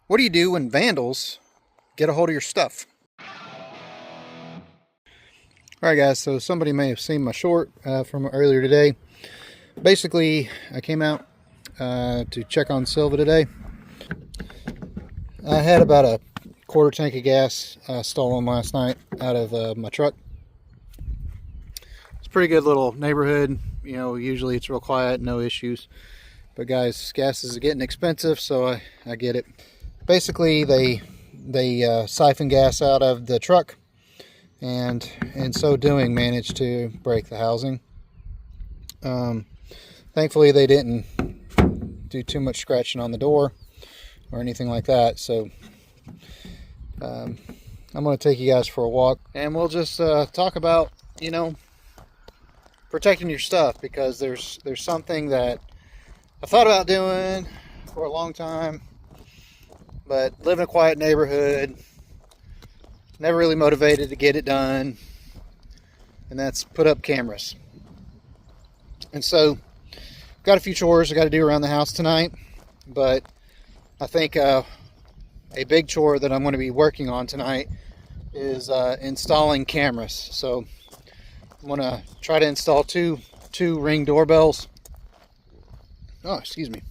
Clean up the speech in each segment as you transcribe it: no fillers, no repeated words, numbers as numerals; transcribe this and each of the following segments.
What do you do when vandals get a hold of your stuff? Alright guys, so somebody may have seen my short from earlier today. Basically, I came out to check on Silva today. I had about a quarter tank of gas stolen last night out of my truck. It's a pretty good little neighborhood. You know, usually it's real quiet, no issues. But guys, gas is getting expensive, so I get it. Basically, they siphon gas out of the truck, and in so doing managed to break the housing. Thankfully they didn't do too much scratching on the door or anything like that, so I'm going to take you guys for a walk and we'll just talk about, you know, protecting your stuff, because there's something that I thought about doing for a long time, but live in a quiet neighborhood, never really motivated to get it done, and that's put up cameras. And so got a few chores I got to do around the house tonight, but I think a big chore that I'm going to be working on tonight is installing cameras. So I'm going to try to install two Ring doorbells. Oh, excuse me.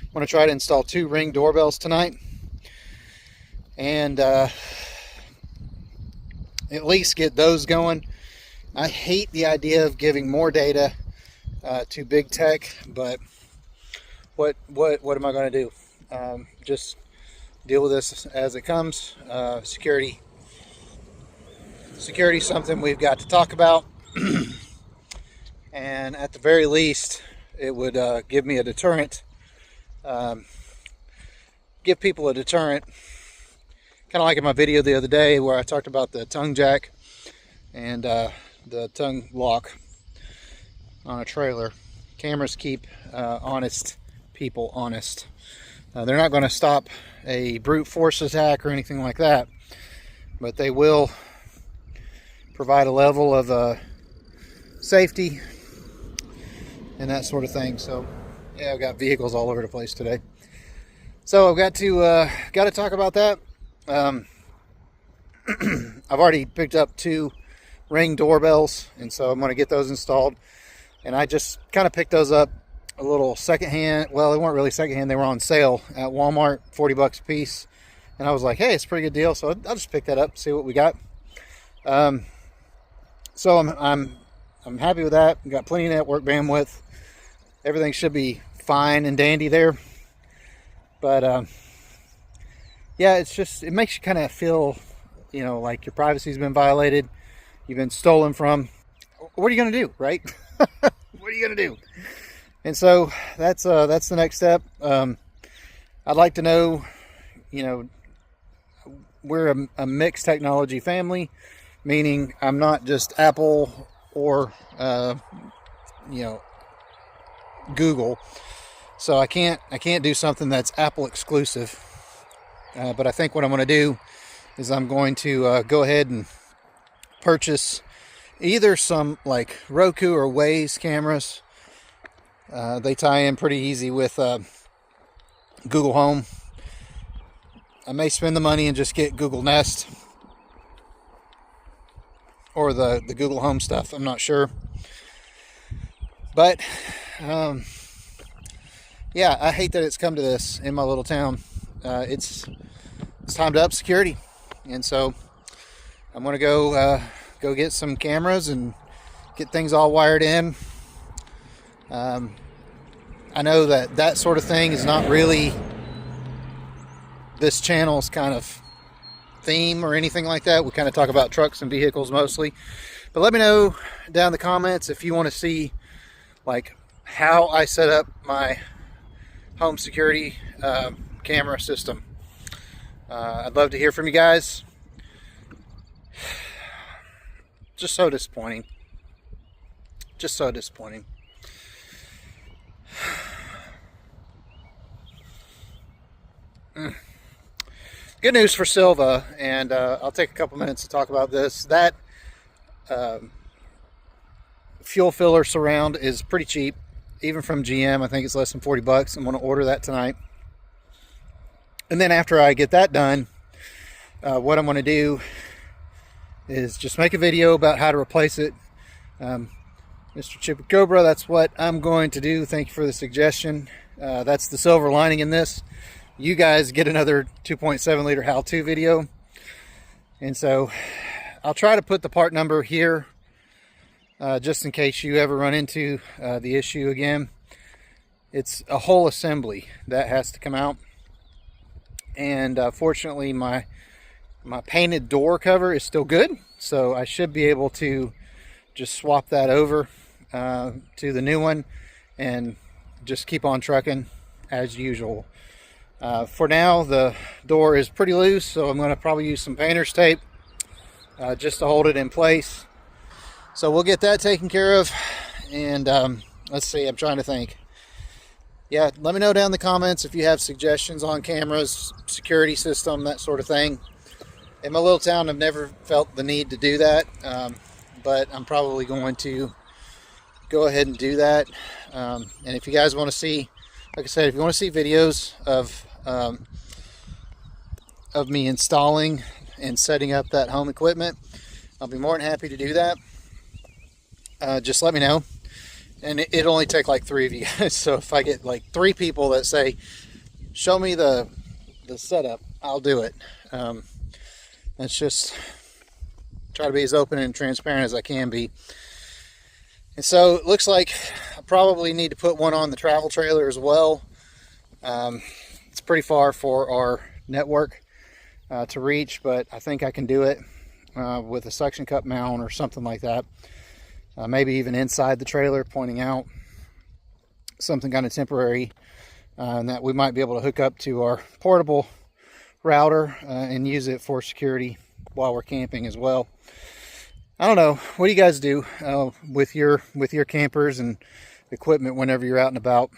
I'm going to try to install 2 Ring doorbells tonight, and at least get those going. I hate the idea of giving more data to big tech, but what am I going to do? Just deal with this as it comes. Security is something we've got to talk about, and at the very least, it would give me a deterrent. Give people a deterrent. Kind of like in my video the other day where I talked about the tongue jack and the tongue lock on a trailer. Cameras keep honest people honest. They're not going to stop a brute force attack or anything like that, but they will provide a level of safety and that sort of thing. So yeah, I've got vehicles all over the place today, so I've got to talk about that. I've already picked up 2 Ring doorbells, and so I'm going to get those installed. And I just kind of picked those up a little secondhand. Well, they weren't really secondhand, they were on sale at Walmart, 40 bucks a piece, and I was like, hey, it's a pretty good deal, so I'll just pick that up, see what we got. So I'm happy with that. We've got plenty of network bandwidth. Everything should be fine and dandy there. But yeah, it makes you kind of feel, you know, like your privacy's been violated, you've been stolen from. What are you going to do, right? What are you going to do? And so that's the next step. I'd like to know, you know, we're a mixed technology family, meaning I'm not just Apple or you know, Google. So I can't do something that's Apple exclusive. But I think what I'm going to do is I'm going to go ahead and purchase either some like Roku or Waze cameras. They tie in pretty easy with Google Home. I may spend the money and just get Google Nest or the Google Home stuff. I'm not sure. But yeah, I hate that it's come to this in my little town. It's time to up security, and so I'm gonna go get some cameras and get things all wired in. I know that sort of thing is not really this channel's kind of theme or anything like that. We kind of talk about trucks and vehicles mostly, but let me know down in the comments if you want to see like how I set up my home security camera system. I'd love to hear from you guys. Just so disappointing. Just so disappointing. Good news for Silva, and I'll take a couple minutes to talk about this. That fuel filler surround is pretty cheap, even from GM. I think it's less than 40 bucks. I'm going to order that tonight. And then after I get that done, what I'm going to do is just make a video about how to replace it. Mr. Chippy Cobra, that's what I'm going to do. Thank you for the suggestion. That's the silver lining in this. You guys get another 2.7 liter how-to video. And so I'll try to put the part number here just in case you ever run into the issue again. It's a whole assembly that has to come out. And fortunately my painted door cover is still good, so I should be able to just swap that over to the new one and just keep on trucking as usual. For now, the door is pretty loose, so I'm going to probably use some painter's tape just to hold it in place. So we'll get that taken care of. And let's see, I'm trying to think. Yeah, let me know down in the comments if you have suggestions on cameras, security system, that sort of thing. In my little town, I've never felt the need to do that, but I'm probably going to go ahead and do that. And if you guys want to see, like I said, if you want to see videos of me installing and setting up that home equipment, I'll be more than happy to do that. Just let me know. And it'll only take like 3 of you guys. So if I get like 3 people that say, show me the setup, I'll do it. Let's just try to be as open and transparent as I can be. And so it looks like I probably need to put one on the travel trailer as well. It's pretty far for our network to reach, but I think I can do it with a suction cup mount or something like that. Maybe even inside the trailer, pointing out something kind of temporary, and that we might be able to hook up to our portable router and use it for security while we're camping as well. I don't know. What do you guys do with your campers and equipment whenever you're out and about?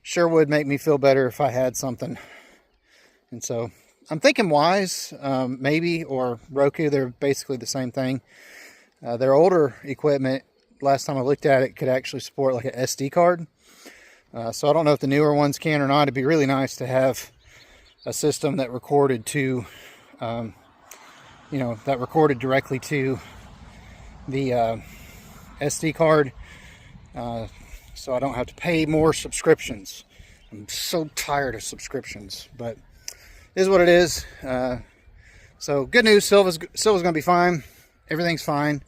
Sure would make me feel better if I had something. And so I'm thinking Wise, maybe, or Roku. They're basically the same thing. Their older equipment, last time I looked at it, could actually support like an SD card. So I don't know if the newer ones can or not. It'd be really nice to have a system that recorded to, that recorded directly to the SD card, so I don't have to pay more subscriptions. I'm so tired of subscriptions, but it is what it is. So good news, Silva's going to be fine. Everything's fine.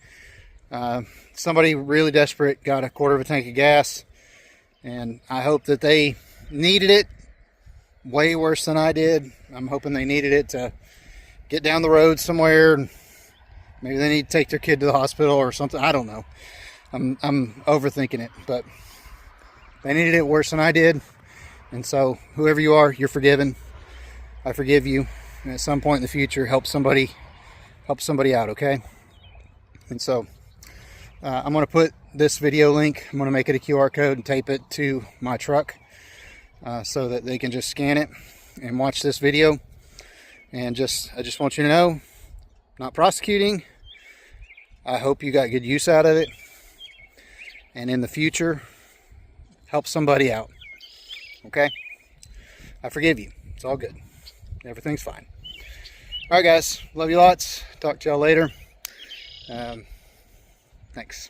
Somebody really desperate got a quarter of a tank of gas, and I hope that they needed it way worse than I did. I'm hoping they needed it to get down the road somewhere. Maybe they need to take their kid to the hospital or something. I don't know. I'm overthinking it, but they needed it worse than I did. And so whoever you are, you're forgiven. I forgive you. And at some point in the future, help somebody out, okay? And so I'm going to put this video link, I'm going to make it a QR code and tape it to my truck so that they can just scan it and watch this video. And I just want you to know, not prosecuting. I hope you got good use out of it. And in the future, help somebody out. Okay? I forgive you. It's all good. Everything's fine. All right, guys. Love you lots. Talk to y'all later. Thanks.